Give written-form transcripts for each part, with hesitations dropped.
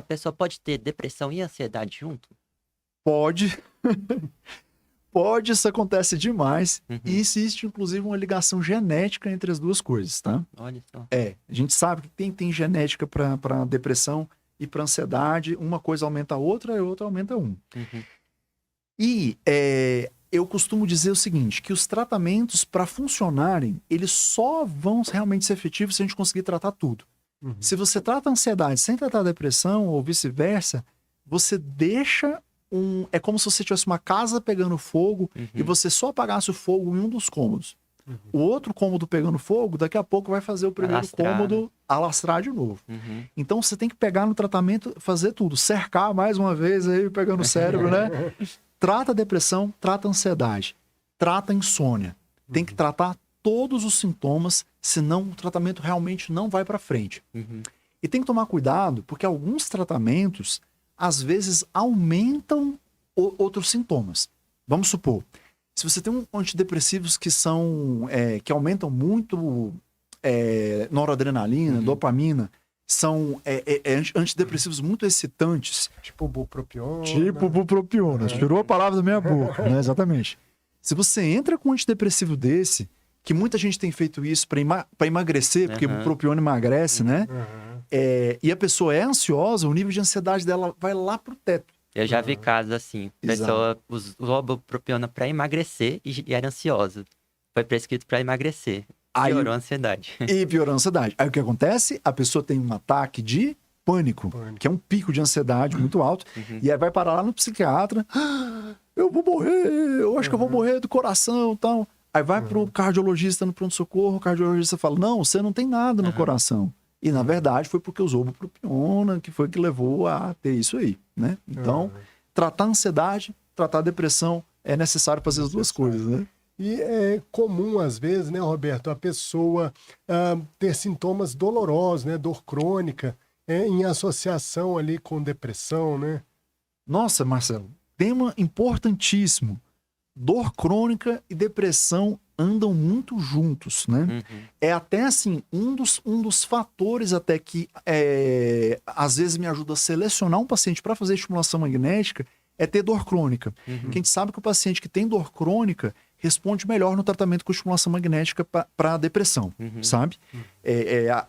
pessoa pode ter depressão e ansiedade junto? Pode. Pode, isso acontece demais. Uhum. E existe, inclusive, uma ligação genética entre as duas coisas, tá? Olha só. A gente sabe que tem genética para depressão e para ansiedade. Uma coisa aumenta a outra e a outra aumenta um. Uhum. E eu costumo dizer o seguinte, que os tratamentos, para funcionarem, eles só vão realmente ser efetivos se a gente conseguir tratar tudo. Uhum. Se você trata a ansiedade sem tratar a depressão, ou vice-versa, você deixa é como se você tivesse uma casa pegando fogo e você só apagasse o fogo em um dos cômodos. Uhum. O outro cômodo pegando fogo, daqui a pouco vai fazer o primeiro Alastrar, cômodo alastrar de novo. Uhum. Então você tem que pegar no tratamento, fazer tudo. Cercar mais uma vez aí, pegando o cérebro, né? Trata a depressão, trata a ansiedade, trata a insônia. Tem que tratar todos os sintomas, senão o tratamento realmente não vai para frente. Uhum. E tem que tomar cuidado, porque alguns tratamentos, às vezes, aumentam outros sintomas. Vamos supor, se você tem antidepressivos que que aumentam muito noradrenalina, dopamina, são antidepressivos muito excitantes. Tipo bupropiona. Tipo bupropiona. Tirou a palavra da minha boca, né? Exatamente. Se você entra com um antidepressivo desse, que muita gente tem feito isso para emagrecer, porque bupropiona emagrece, né? E a pessoa é ansiosa, o nível de ansiedade dela vai lá pro teto. Eu já vi casos assim, pessoa usou a bupropiona para emagrecer e era ansiosa. Foi prescrito para emagrecer. Piorou a ansiedade. E piorou a ansiedade. Aí o que acontece? A pessoa tem um ataque de pânico, que é um pico de ansiedade muito alto, e aí vai parar lá no psiquiatra, eu vou morrer, eu acho que eu vou morrer do coração e tal. Aí vai pro cardiologista no pronto-socorro, o cardiologista fala, não, você não tem nada no coração. E, na verdade, foi porque usou bupropiona, que foi que levou a ter isso aí, né? Então, tratar a ansiedade, tratar a depressão, é necessário fazer as duas coisas, né? E é comum, às vezes, né, Roberto, a pessoa ter sintomas dolorosos, né, dor crônica, em associação ali com depressão, né? Nossa, Marcelo, tema importantíssimo. Dor crônica e depressão andam muito juntos, né? É até assim, um dos fatores até que às vezes me ajuda a selecionar um paciente para fazer estimulação magnética é ter dor crônica. Porque a gente sabe que o paciente que tem dor crônica responde melhor no tratamento com estimulação magnética para a depressão, sabe?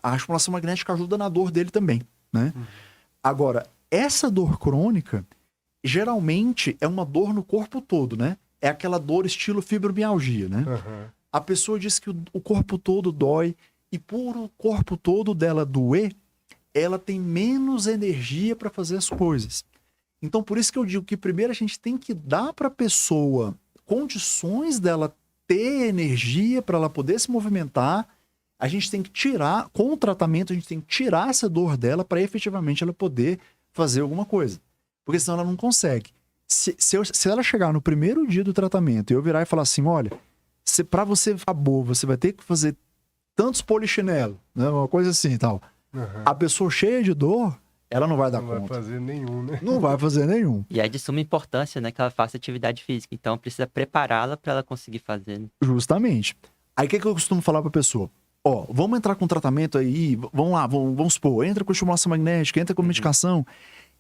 A estimulação magnética ajuda na dor dele também, né? Agora, essa dor crônica geralmente é uma dor no corpo todo, né? É aquela dor estilo fibromialgia, né? A pessoa diz que o corpo todo dói e por o corpo todo dela doer, ela tem menos energia para fazer as coisas. Então, por isso que eu digo que primeiro a gente tem que dar para a pessoa condições dela ter energia para ela poder se movimentar. A gente tem que tirar, com o tratamento, a gente tem que tirar essa dor dela para efetivamente ela poder fazer alguma coisa. Porque senão ela não consegue. Se ela chegar no primeiro dia do tratamento e eu virar e falar assim, olha, para você ficar boa, você vai ter que fazer tantos polichinelo, né? Uma coisa assim e tal. A pessoa cheia de dor, ela não vai dar conta. Não vai fazer nenhum, né? Não vai fazer nenhum. E é de suma importância, né, que ela faça atividade física. Então, precisa prepará-la para ela conseguir fazer. Né? Justamente. Aí, o que eu costumo falar para a pessoa? Ó, vamos entrar com tratamento aí, vamos lá, vamos supor, entra com estimulação magnética, entra com medicação.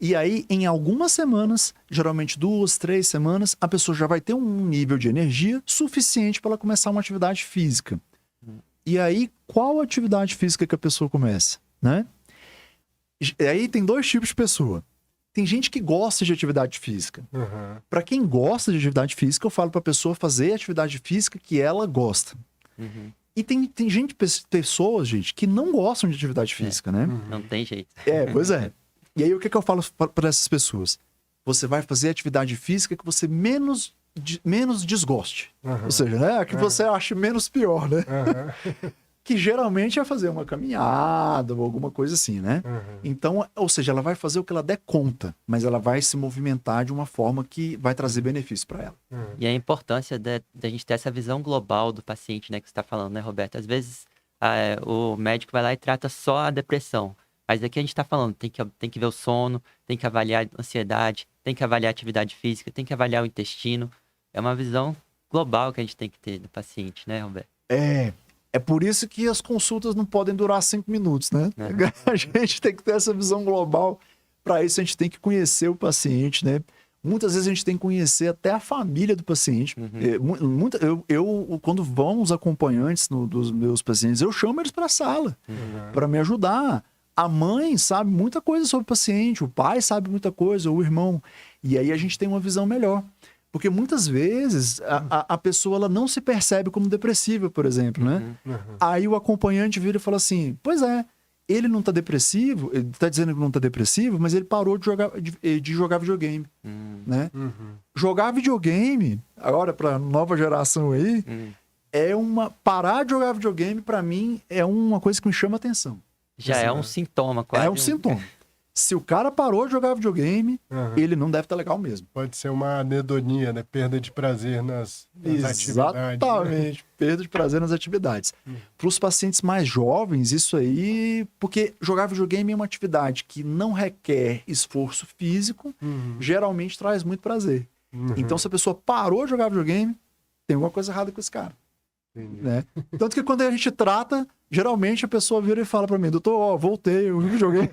E aí, em algumas semanas, geralmente 2, 3 semanas, a pessoa já vai ter um nível de energia suficiente para ela começar uma atividade física. E aí, qual atividade física que a pessoa começa, né? E aí tem dois tipos de pessoa. Tem gente que gosta de atividade física. Para quem gosta de atividade física, eu falo para a pessoa fazer a atividade física que ela gosta. E tem pessoas, gente, que não gostam de atividade física, né? Não tem jeito. Pois é. E aí, o que eu falo para essas pessoas? Você vai fazer atividade física que você menos desgoste. Ou seja, né? Que você ache menos pior, né? Que geralmente é fazer uma caminhada ou alguma coisa assim, né? Então, ou seja, ela vai fazer o que ela der conta, mas ela vai se movimentar de uma forma que vai trazer benefício para ela. E a importância da gente ter essa visão global do paciente, né? Que você está falando, né, Roberto? Às vezes, o médico vai lá e trata só a depressão. Mas aqui a gente está falando, tem que ver o sono, tem que avaliar a ansiedade, tem que avaliar a atividade física, tem que avaliar o intestino. É uma visão global que a gente tem que ter do paciente, né, Roberto? É por isso que as consultas não podem durar 5 minutos, né? A gente tem que ter essa visão global Para isso, a gente tem que conhecer o paciente, né? Muitas vezes a gente tem que conhecer até a família do paciente. Quando vão os acompanhantes dos meus pacientes, eu chamo eles para a sala, para me ajudar. A mãe sabe muita coisa sobre o paciente, o pai sabe muita coisa, o irmão. E aí a gente tem uma visão melhor. Porque muitas vezes a pessoa ela não se percebe como depressiva, por exemplo, né? Aí o acompanhante vira e fala assim, pois é, ele não tá depressivo, ele tá dizendo que não tá depressivo, mas ele parou de jogar videogame, né? Jogar videogame, agora pra nova geração aí, parar de jogar videogame, pra mim, é uma coisa que me chama atenção. Já é um sintoma, quase. É um sintoma. Se o cara parou de jogar videogame, ele não deve estar legal mesmo. Pode ser uma anedonia, né? Perda de prazer nas atividades. Exatamente, né? Perda de prazer nas atividades. Para os pacientes mais jovens, isso aí... Porque jogar videogame é uma atividade que não requer esforço físico, geralmente traz muito prazer. Então, se a pessoa parou de jogar videogame, tem alguma coisa errada com esse cara. Né? Tanto que quando a gente trata, geralmente a pessoa vira e fala pra mim, doutor, voltei, eu joguei.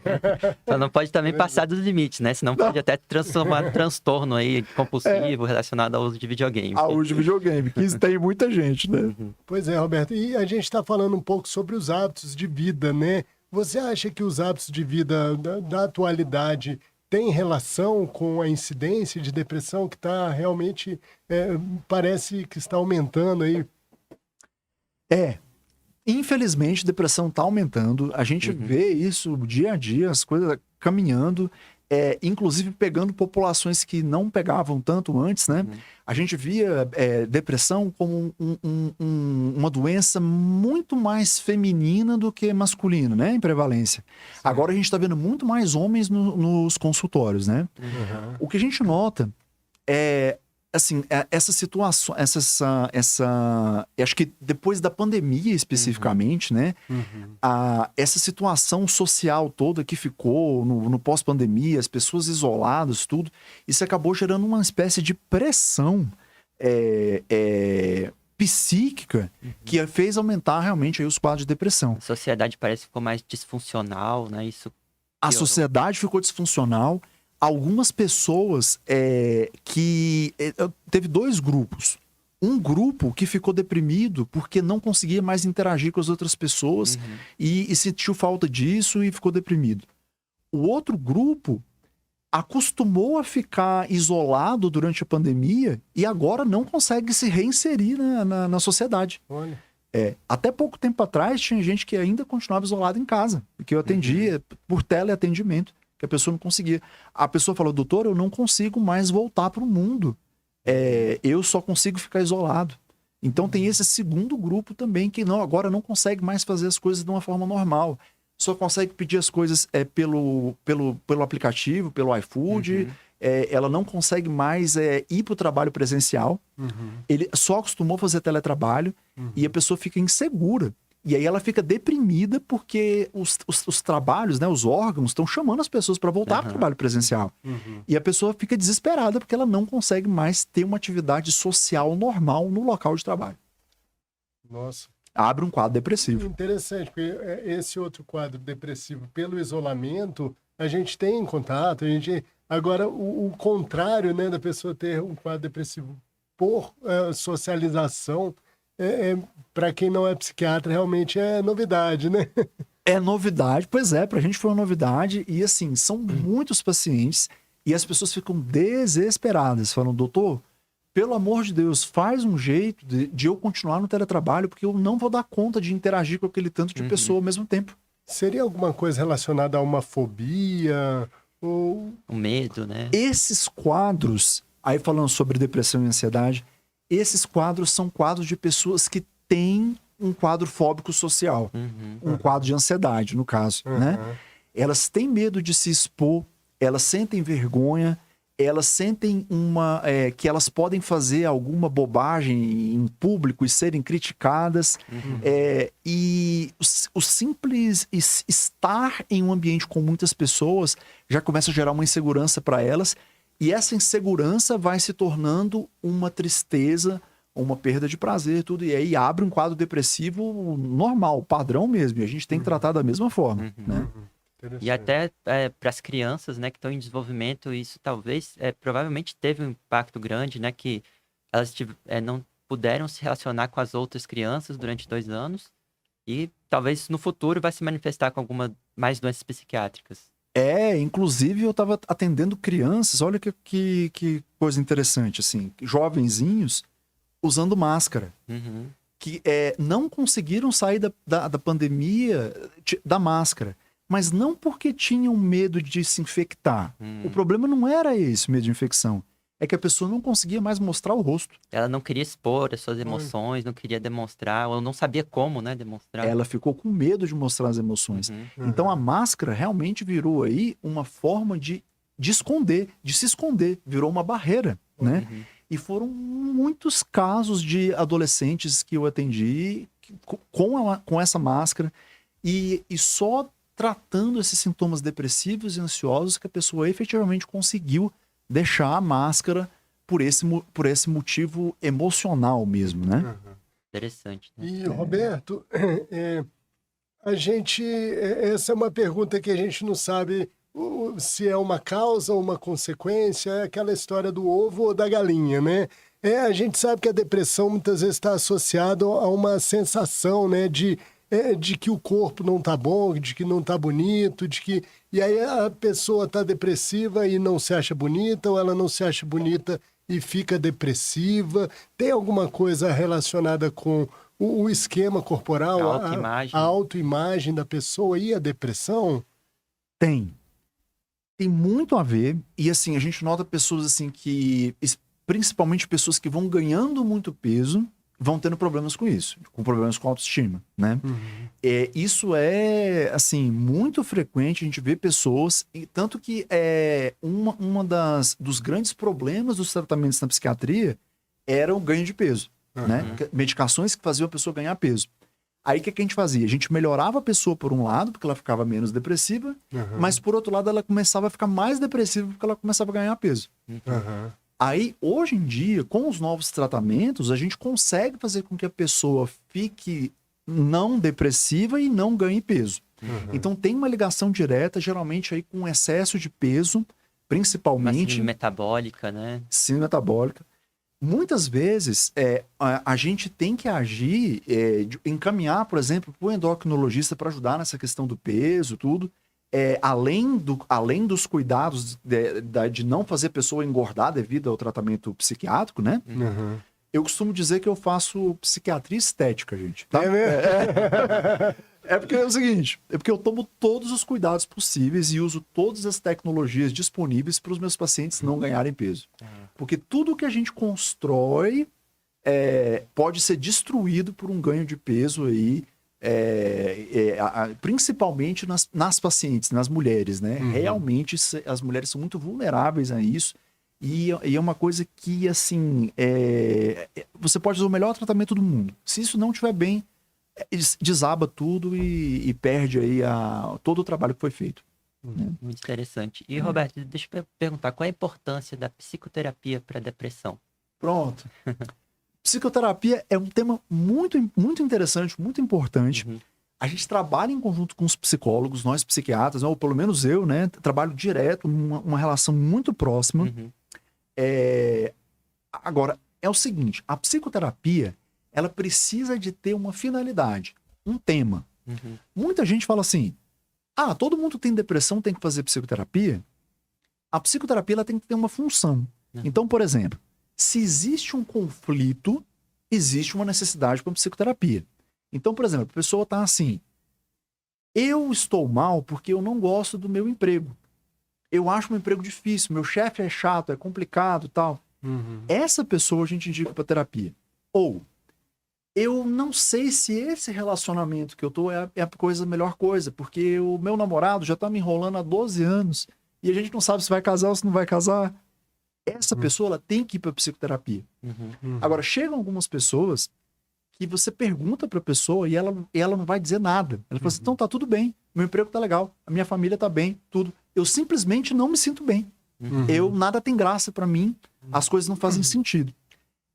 Só não pode também passar dos limites, né? Senão pode até transformar um transtorno aí compulsivo relacionado ao uso de videogame. Ao uso de videogame, que isso tem muita gente, né? Pois é, Roberto. E a gente está falando um pouco sobre os hábitos de vida, né? Você acha que os hábitos de vida da atualidade têm relação com a incidência de depressão que está realmente, parece que está aumentando aí? Infelizmente, a depressão está aumentando. A gente vê isso dia a dia, as coisas caminhando, inclusive pegando populações que não pegavam tanto antes, né? A gente via depressão como uma doença muito mais feminina do que masculina, né? Em prevalência. Agora a gente está vendo muito mais homens nos consultórios, né? O que a gente nota assim, essa situação, acho que depois da pandemia especificamente, né? Essa situação social toda que ficou no pós-pandemia, as pessoas isoladas, tudo, isso acabou gerando uma espécie de pressão psíquica que fez aumentar realmente aí os quadros de depressão. A sociedade parece que ficou mais disfuncional, né? Isso a sociedade ficou disfuncional. Algumas pessoas teve dois grupos. Um grupo que ficou deprimido porque não conseguia mais interagir com as outras pessoas e sentiu falta disso e ficou deprimido. O outro grupo acostumou a ficar isolado durante a pandemia e agora não consegue se reinserir na sociedade. Olha. Até pouco tempo atrás tinha gente que ainda continuava isolada em casa, que eu atendia por teleatendimento. Que a pessoa não conseguia. A pessoa falou, doutor, eu não consigo mais voltar para o mundo. Eu só consigo ficar isolado. Então tem esse segundo grupo também que agora não consegue mais fazer as coisas de uma forma normal. Só consegue pedir as coisas pelo aplicativo, pelo iFood. Ela não consegue mais ir para o trabalho presencial. Ele só acostumou a fazer teletrabalho e a pessoa fica insegura. E aí ela fica deprimida porque os trabalhos, né, os órgãos estão chamando as pessoas para voltar para o trabalho presencial. E a pessoa fica desesperada porque ela não consegue mais ter uma atividade social normal no local de trabalho. Nossa. Abre um quadro depressivo. Interessante, porque esse outro quadro depressivo pelo isolamento, a gente tem em contato, agora o contrário, né, da pessoa ter um quadro depressivo por socialização, para quem não é psiquiatra, realmente é novidade, né? É novidade, pois é, pra gente foi uma novidade. E assim, são muitos pacientes e as pessoas ficam desesperadas. Falam, doutor, pelo amor de Deus, faz um jeito de eu continuar no teletrabalho, porque eu não vou dar conta de interagir com aquele tanto de pessoa ao mesmo tempo. Seria alguma coisa relacionada a uma fobia? Ou... O medo, né? Esses quadros, aí falando sobre depressão e ansiedade, esses quadros são quadros de pessoas que têm um quadro fóbico social. Um quadro de ansiedade, no caso, né? Elas têm medo de se expor, elas sentem vergonha, elas sentem que elas podem fazer alguma bobagem em público e serem criticadas. E o simples estar em um ambiente com muitas pessoas já começa a gerar uma insegurança para elas. E essa insegurança vai se tornando uma tristeza, uma perda de prazer, tudo. E aí abre um quadro depressivo normal, padrão mesmo. E a gente tem que tratar da mesma forma, né? E até para as crianças, né, que estão em desenvolvimento, isso talvez, provavelmente teve um impacto grande, né, que elas não puderam se relacionar com as outras crianças durante 2 anos e talvez no futuro vai se manifestar com mais doenças psiquiátricas. Inclusive eu estava atendendo crianças, olha que coisa interessante, assim, jovenzinhos usando máscara. Uhum. Que não conseguiram sair da pandemia da máscara, mas não porque tinham medo de se infectar. O problema não era esse, o medo de infecção. É que a pessoa não conseguia mais mostrar o rosto. Ela não queria expor as suas emoções, não queria demonstrar, ou não sabia como, né, demonstrar. Ela ficou com medo de mostrar as emoções. Uhum. Então a máscara realmente virou aí uma forma de esconder, de se esconder. Virou uma barreira, né? Uhum. E foram muitos casos de adolescentes que eu atendi com essa máscara e só tratando esses sintomas depressivos e ansiosos que a pessoa efetivamente conseguiu deixar a máscara por esse motivo emocional mesmo, né? Interessante. Né? E, Roberto, essa é uma pergunta que a gente não sabe se é uma causa ou uma consequência, é aquela história do ovo ou da galinha, né? A gente sabe que a depressão muitas vezes está associada a uma sensação, né, de que o corpo não tá bom, de que não tá bonito, e aí a pessoa tá depressiva e não se acha bonita, ou ela não se acha bonita e fica depressiva. Tem alguma coisa relacionada com o esquema corporal, autoimagem. A autoimagem da pessoa e a depressão? Tem muito a ver, e assim, a gente nota pessoas assim principalmente pessoas que vão ganhando muito peso, vão tendo problemas com isso, com problemas com autoestima, né? Isso assim, muito frequente, a gente vê pessoas, e tanto que dos grandes problemas dos tratamentos na psiquiatria era o ganho de peso, né? Medicações que faziam a pessoa ganhar peso. Aí o que a gente fazia? A gente melhorava a pessoa por um lado, porque ela ficava menos depressiva, mas por outro lado ela começava a ficar mais depressiva porque ela começava a ganhar peso. Aí, hoje em dia, com os novos tratamentos, a gente consegue fazer com que a pessoa fique não depressiva e não ganhe peso. Então tem uma ligação direta, geralmente aí com excesso de peso, principalmente... Uma síndrome metabólica, né? Síndrome metabólica. Muitas vezes, a gente tem que agir, encaminhar, por exemplo, para o endocrinologista para ajudar nessa questão do peso, tudo. Além dos cuidados de não fazer a pessoa engordar devido ao tratamento psiquiátrico, né? Eu costumo dizer que eu faço psiquiatria estética, gente. Tá? Porque é o seguinte, porque eu tomo todos os cuidados possíveis e uso todas as tecnologias disponíveis para os meus pacientes não ganharem peso. Porque tudo que a gente constrói pode ser destruído por um ganho de peso aí, principalmente nas pacientes, nas mulheres, né? Realmente as mulheres são muito vulneráveis a isso e é uma coisa que, assim, você pode usar o melhor tratamento do mundo. Se isso não estiver bem, desaba tudo e perde aí todo o trabalho que foi feito. Muito interessante. E, Roberto, deixa eu perguntar, qual é a importância da psicoterapia para a depressão? Pronto. Psicoterapia é um tema muito, muito interessante, muito importante. A gente trabalha em conjunto com os psicólogos, nós psiquiatras, ou pelo menos eu, né? Trabalho direto, uma relação muito próxima. Agora, é o seguinte, a psicoterapia, ela precisa de ter uma finalidade, um tema. Muita gente fala assim, todo mundo tem depressão, tem que fazer psicoterapia. A psicoterapia, ela tem que ter uma função. Então, por exemplo, se existe um conflito, existe uma necessidade para psicoterapia. Então, por exemplo, a pessoa está assim, eu estou mal porque eu não gosto do meu emprego. Eu acho meu emprego difícil, meu chefe é chato, é complicado e tal. Essa pessoa a gente indica para terapia. Ou, eu não sei se esse relacionamento que eu tô é a melhor coisa, porque o meu namorado já tá me enrolando há 12 anos e a gente não sabe se vai casar ou se não vai casar. Essa pessoa, ela tem que ir para psicoterapia. Agora, chegam algumas pessoas que você pergunta para a pessoa e ela não vai dizer nada. Ela fala assim, então tá tudo bem, meu emprego tá legal, a minha família tá bem, tudo. Eu simplesmente não me sinto bem. Nada tem graça para mim, as coisas não fazem sentido.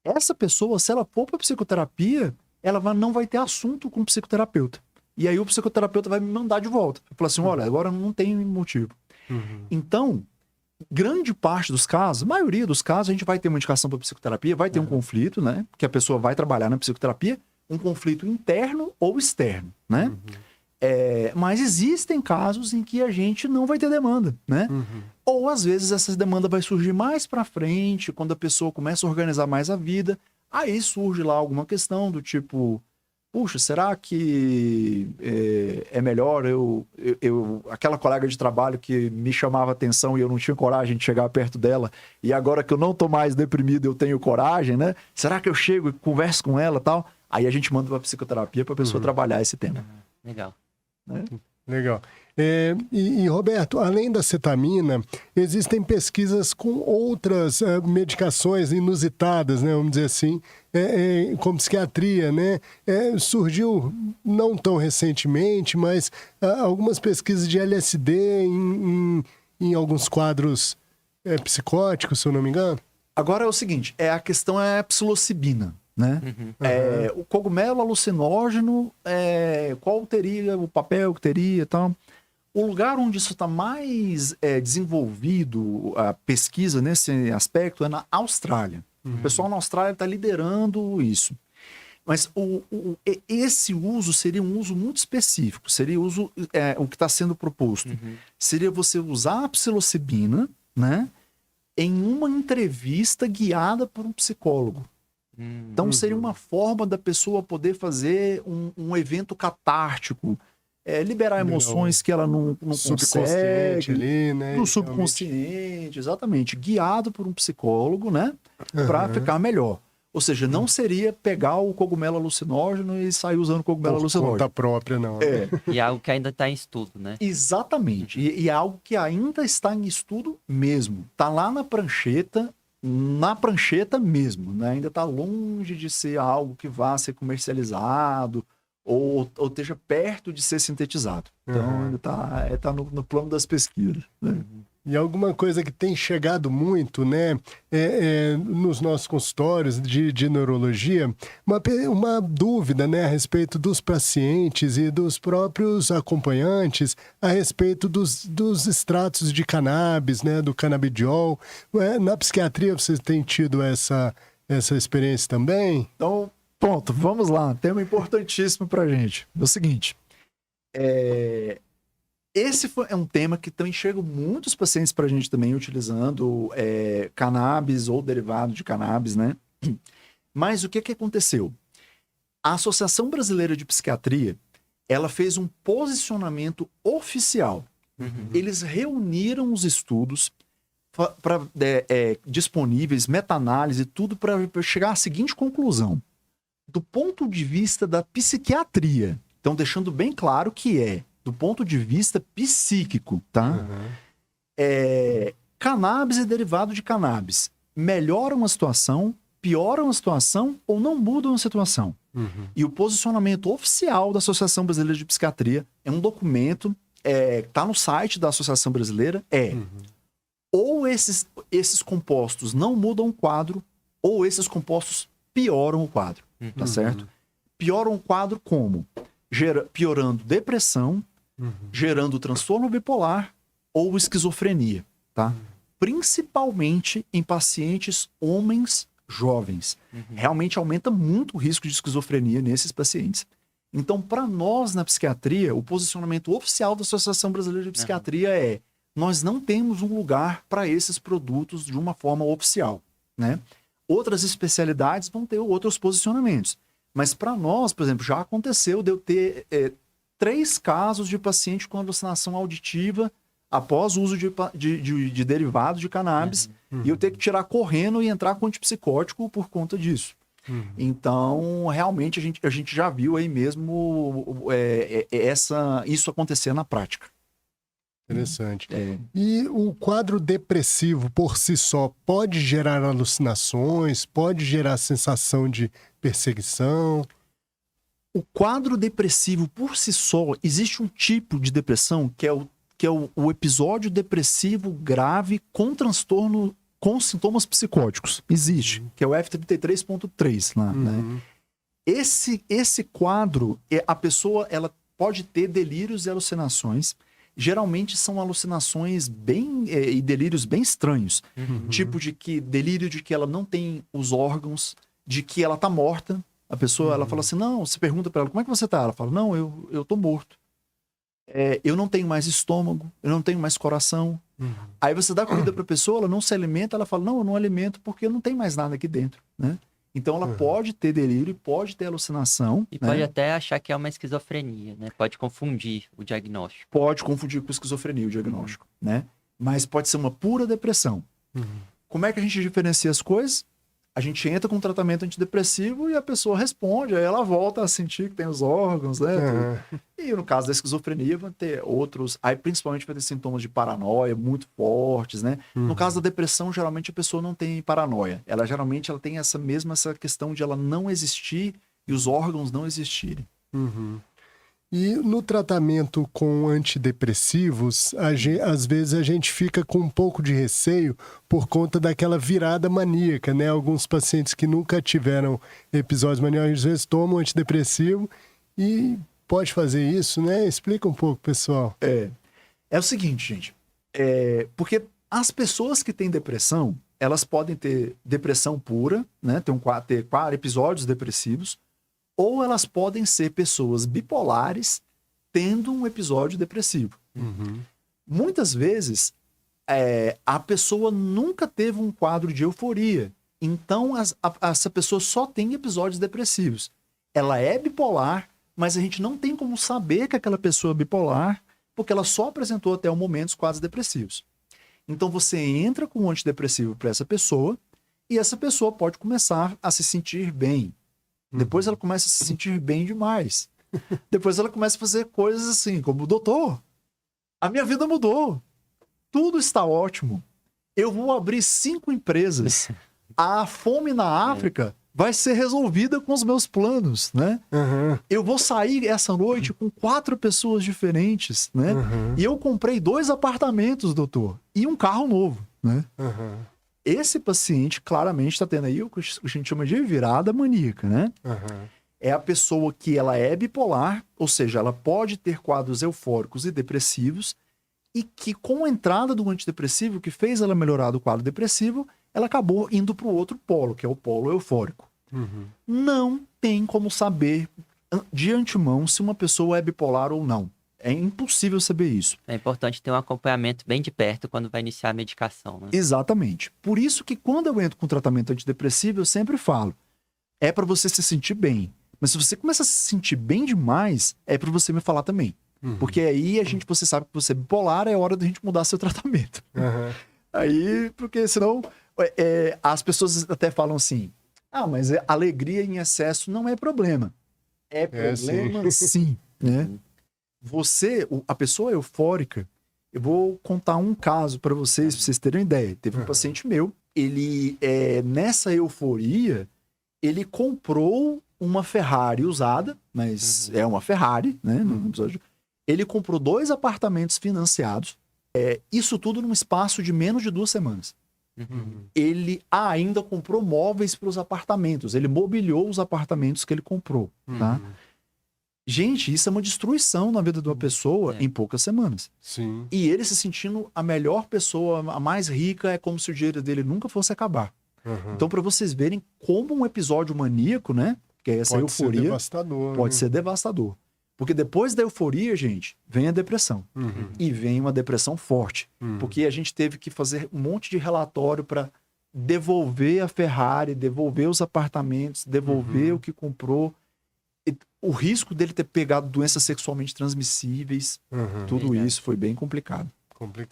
Essa pessoa, se ela for para psicoterapia, ela não vai ter assunto com o psicoterapeuta. E aí o psicoterapeuta vai me mandar de volta. Eu falo assim, olha, agora não tem motivo. Então, grande parte dos casos, a maioria dos casos, a gente vai ter uma indicação para psicoterapia, vai ter um conflito, né? Que a pessoa vai trabalhar na psicoterapia, um conflito interno ou externo, né? Mas existem casos em que a gente não vai ter demanda, né? Ou às vezes essa demanda vai surgir mais para frente, quando a pessoa começa a organizar mais a vida, aí surge lá alguma questão do tipo, puxa, será que é melhor aquela colega de trabalho que me chamava atenção e eu não tinha coragem de chegar perto dela, e agora que eu não tô mais deprimido, eu tenho coragem, né? Será que eu chego e converso com ela e tal? Aí a gente manda pra psicoterapia pra pessoa trabalhar esse tema. Legal. Né? Legal. E, Roberto, além da cetamina, existem pesquisas com outras medicações inusitadas, né, vamos dizer assim, como psiquiatria, né? Surgiu não tão recentemente, mas algumas pesquisas de LSD em alguns quadros psicóticos, se eu não me engano. Agora é o seguinte, a questão é a psilocibina, né? O cogumelo alucinógeno, qual teria o papel que teria e tal. O lugar onde isso está mais desenvolvido, a pesquisa nesse aspecto, é na Austrália. O pessoal na Austrália está liderando isso. Mas esse uso seria um uso muito específico. Seria o que está sendo proposto. Seria você usar a psilocibina, né, em uma entrevista guiada por um psicólogo. Então seria uma forma da pessoa poder fazer um evento catártico, liberar emoções que ela não consegue, ali, né? no subconsciente, exatamente, guiado por um psicólogo, né, para ficar melhor. Ou seja, não seria pegar o cogumelo alucinógeno e sair usando o cogumelo alucinógeno. Por conta própria, não. E é algo que ainda está em estudo, né? Exatamente. E é algo que ainda está em estudo mesmo. Está lá na prancheta mesmo, né? Ainda está longe de ser algo que vá ser comercializado ou esteja perto de ser sintetizado. Então, ainda está no plano das pesquisas, né? E alguma coisa que tem chegado muito, né, nos nossos consultórios de neurologia, uma dúvida, né, a respeito dos pacientes e dos próprios acompanhantes, a respeito dos extratos de cannabis, né, do canabidiol. Na psiquiatria você tem tido essa experiência também? Então, pronto, vamos lá. Tema importantíssimo pra gente. É o seguinte, esse é um tema que também chega muitos pacientes para a gente também utilizando cannabis ou derivado de cannabis, né? Mas o que aconteceu? A Associação Brasileira de Psiquiatria, ela fez um posicionamento oficial. Eles reuniram os estudos disponíveis, meta-análise, tudo para chegar à seguinte conclusão. Do ponto de vista da psiquiatria, então deixando bem claro que do ponto de vista psíquico, tá? Cannabis e derivado de cannabis melhoram a situação, pioram a situação ou não mudam a situação. E o posicionamento oficial da Associação Brasileira de Psiquiatria é um documento, tá no site da Associação Brasileira, ou esses compostos não mudam o quadro, ou esses compostos pioram o quadro, tá certo? Pioram o quadro como? Piorando depressão, gerando transtorno bipolar ou esquizofrenia, tá? Principalmente em pacientes homens jovens. Realmente aumenta muito o risco de esquizofrenia nesses pacientes. Então, para nós na psiquiatria, o posicionamento oficial da Associação Brasileira de Psiquiatria nós não temos um lugar para esses produtos de uma forma oficial, né? Outras especialidades vão ter outros posicionamentos. Mas para nós, por exemplo, já aconteceu de eu ter 3 casos de paciente com alucinação auditiva após o uso de derivado de cannabis e eu ter que tirar correndo e entrar com antipsicótico por conta disso. Então, realmente, a gente já viu aí mesmo isso acontecer na prática. Interessante. E o quadro depressivo por si só pode gerar alucinações, pode gerar sensação de perseguição? O quadro depressivo por si só, existe um tipo de depressão que é o episódio depressivo grave com transtorno, com sintomas psicóticos. Existe, que é o F33.3 lá, né? Esse quadro, a pessoa, ela pode ter delírios e alucinações. Geralmente são alucinações e delírios bem estranhos. Tipo delírio de que ela não tem os órgãos, de que ela tá morta. A pessoa, ela fala assim, não, você pergunta pra ela, como é que você tá? Ela fala, não, eu tô morto. Eu não tenho mais estômago, eu não tenho mais coração. Aí você dá comida pra pessoa, ela não se alimenta, ela fala, não, eu não alimento porque não tem mais nada aqui dentro, né? Então ela pode ter delírio, pode ter alucinação. E né? pode até achar que é uma esquizofrenia, né? Pode confundir o diagnóstico. Pode confundir com esquizofrenia o diagnóstico, né? Mas pode ser uma pura depressão. Como é que a gente diferencia as coisas? A gente entra com um tratamento antidepressivo e a pessoa responde, aí ela volta a sentir que tem os órgãos, né? E no caso da esquizofrenia vai ter outros, aí principalmente vai ter sintomas de paranoia muito fortes, né? No caso da depressão, geralmente a pessoa não tem paranoia. Ela geralmente tem essa questão de ela não existir e os órgãos não existirem. E no tratamento com antidepressivos, às vezes a gente fica com um pouco de receio por conta daquela virada maníaca, né? Alguns pacientes que nunca tiveram episódios maníacos, às vezes tomam antidepressivo e pode fazer isso, né? Explica um pouco, pessoal. É o seguinte, gente. Porque as pessoas que têm depressão, elas podem ter depressão pura, né? Ter 4 episódios depressivos, ou elas podem ser pessoas bipolares tendo um episódio depressivo. Muitas vezes, a pessoa nunca teve um quadro de euforia. Então, essa pessoa só tem episódios depressivos. Ela é bipolar, mas a gente não tem como saber que aquela pessoa é bipolar, porque ela só apresentou até o momento os quadros depressivos. Então, você entra com um antidepressivo para essa pessoa, e essa pessoa pode começar a se sentir bem. Depois ela começa a se sentir bem demais. Depois ela começa a fazer coisas assim, como, doutor, a minha vida mudou. Tudo está ótimo. Eu vou abrir 5 empresas. A fome na África vai ser resolvida com os meus planos, né? Eu vou sair essa noite com 4 pessoas diferentes, né? E eu comprei 2 apartamentos, doutor, e um carro novo, né? Esse paciente claramente está tendo aí o que a gente chama de virada maníaca, né? É a pessoa que ela é bipolar, ou seja, ela pode ter quadros eufóricos e depressivos, e que com a entrada do antidepressivo, que fez ela melhorar do quadro depressivo, ela acabou indo para o outro polo, que é o polo eufórico. Não tem como saber de antemão se uma pessoa é bipolar ou não. É impossível saber isso. É importante ter um acompanhamento bem de perto quando vai iniciar a medicação, né? Exatamente. Por isso que quando eu entro com tratamento antidepressivo, eu sempre falo, é para você se sentir bem. Mas se você começa a se sentir bem demais, é para você me falar também. Porque aí você sabe que você é bipolar, é hora da gente mudar seu tratamento. Aí, porque senão, as pessoas até falam assim, mas alegria em excesso não é problema. É problema sim, né? A pessoa eufórica, eu vou contar um caso para vocês terem ideia. Teve um paciente meu, ele, nessa euforia, ele comprou uma Ferrari usada, mas é uma Ferrari, né? No episódio. Ele comprou 2 apartamentos financiados, isso tudo num espaço de menos de 2 semanas. Ele ainda comprou móveis para os apartamentos, ele mobiliou os apartamentos que ele comprou, tá? Gente, isso é uma destruição na vida de uma pessoa em poucas semanas. Sim. E ele se sentindo a melhor pessoa, a mais rica, é como se o dinheiro dele nunca fosse acabar. Então, para vocês verem como um episódio maníaco, né? Que é essa euforia. Pode ser devastador. Pode ser devastador. Porque depois da euforia, gente, vem a depressão. E vem uma depressão forte. Porque a gente teve que fazer um monte de relatório para devolver a Ferrari, devolver os apartamentos, devolver o que comprou. O risco dele ter pegado doenças sexualmente transmissíveis, tudo isso foi bem complicado.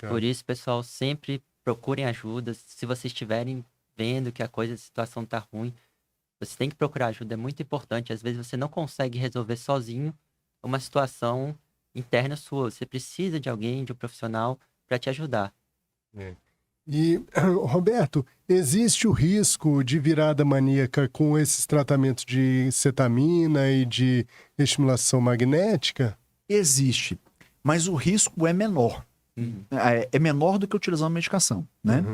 Por isso, pessoal, sempre procurem ajuda. Se vocês estiverem vendo que a situação tá ruim, você tem que procurar ajuda, é muito importante. Às vezes você não consegue resolver sozinho uma situação interna sua. Você precisa de alguém, de um profissional, para te ajudar. E, Roberto, existe o risco de virada maníaca com esses tratamentos de cetamina e de estimulação magnética? Existe, mas o risco é menor. É menor do que utilizar uma medicação, né?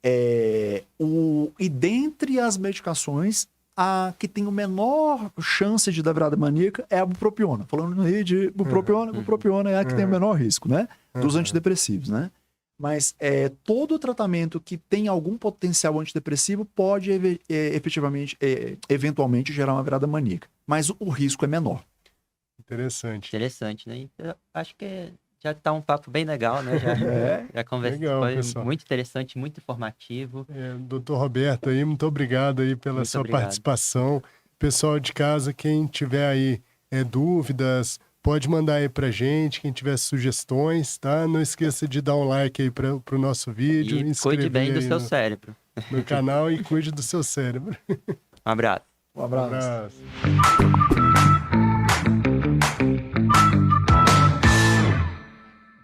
E dentre as medicações, a que tem o menor chance de dar virada maníaca é a bupropiona. Falando aí de bupropiona é a que tem o menor risco, né? Dos antidepressivos, né? Mas todo tratamento que tem algum potencial antidepressivo pode eventualmente gerar uma virada maníaca. Mas o risco é menor. Interessante. Interessante, né? Eu acho que já tá um papo bem legal, né? Já conversamos, Legal, foi pessoal. muito interessante, muito informativo. Doutor Roberto aí, muito obrigado aí pela Muito sua obrigado. participação. Pessoal de casa, quem tiver aí dúvidas, pode mandar aí pra gente, quem tiver sugestões, tá? Não esqueça de dar um like aí pro nosso vídeo. E cuide bem do seu cérebro. no canal e cuide do seu cérebro. Um abraço. Um abraço. Um abraço.